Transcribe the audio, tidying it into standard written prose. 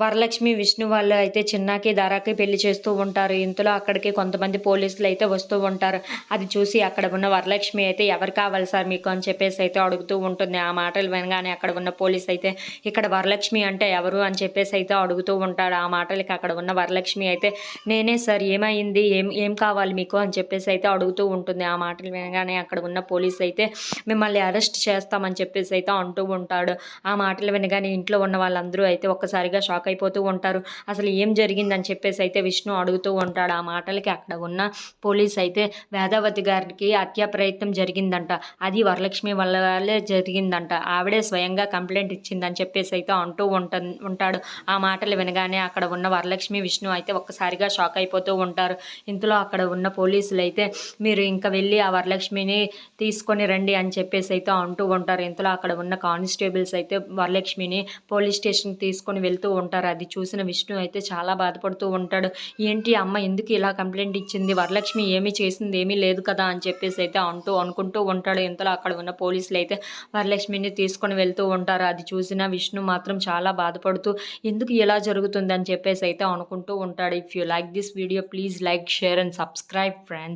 వరలక్ష్మి, విష్ణు వాళ్ళు అయితే చిన్నాకి, ధారాకి పెళ్లి చేస్తూ ఉంటారు. ఇంతలో అక్కడికి కొంతమంది పోలీసులు అయితే వస్తూ ఉంటారు. అది చూసి అక్కడ ఉన్న వరలక్ష్మి అయితే ఎవరు కావాలి సార్ మీకు అని చెప్పేసి అయితే అడుగుతూ ఉంటుంది. ఆ మాటలు వినగానే అక్కడ ఉన్న పోలీస్ అయితే ఇక్కడ వరలక్ష్మి అంటే ఎవరు అని చెప్పేసి అయితే అడుగుతూ ఉంటాడు. ఆ మాటలకి అక్కడ ఉన్న వరలక్ష్మి అయితే నేనే సార్ ఏమైంది ఏం ఏం కావాలి మీకు అని చెప్పేసి అయితే అడుగుతూ ఉంటుంది. ఆ మాటలు వినగానే అక్కడ ఉన్న పోలీస్ అయితే మిమ్మల్ని అరెస్ట్ చేస్తామని చెప్పేసి అయితే అంటూ ఉంటాడు. ఆ మాటలు వినగానే ఇంట్లో ఉన్న వాళ్ళందరూ అయితే ఒక్కసారిగా షాక్ అయిపోతూ ఉంటారు. అసలు ఏం జరిగిందని చెప్పేసి అయితే విష్ణు అడుగుతూ ఉంటాడు. ఆ మాటలకి అక్కడ ఉన్న పోలీస్ అయితే వేదావతి గారికి హత్యా ప్రయత్నం జరిగిందంట, అది వరలక్ష్మి వల్లే జరిగిందంట, ఆవిడే స్వయంగా కంప్లైంట్ ఇచ్చిందని చెప్పేసి అయితే అంటూ ఉంటాడు. ఆ మాటలు వినగానే అక్కడ ఉన్న వరలక్ష్మి, విష్ణు అయితే ఒక్కసారిగా షాక్ అయిపోతూ ఉంటారు. ఇంతలో అక్కడ ఉన్న పోలీసులు అయితే మీరు ఇంకా వెళ్ళి ఆ వరలక్ష్మిని తీసుకొని రండి అని చెప్పేసి అయితే అంటూ ఉంటారు. ఇంతలో అక్కడ ఉన్న కానిస్టేబుల్స్ అయితే వరలక్ష్మిని పోలీస్ స్టేషన్కి తీసుకొని వెళ్తూ ఉంటారు. అది చూసిన విష్ణు అయితే చాలా బాధపడుతూ ఉంటాడు. ఏంటి అమ్మ ఎందుకు ఇలా కంప్లైంట్ ఇచ్చింది, వరలక్ష్మి ఏమీ చేసింది ఏమీ లేదు కదా అని చెప్పేసి అయితే అనుకుంటూ ఉంటాడు. ఇంతలో అక్కడ ఉన్న పోలీసులు అయితే వరలక్ష్మిని తీసుకొని వెళ్తూ ఉంటారు. అది చూసిన విష్ణు మాత్రం చాలా బాధపడుతూ ఎందుకు ఇలా జరుగుతుంది అని చెప్పేసి అయితే అనుకుంటూ ఉంటాడు. If you like this video please like, share and subscribe friends.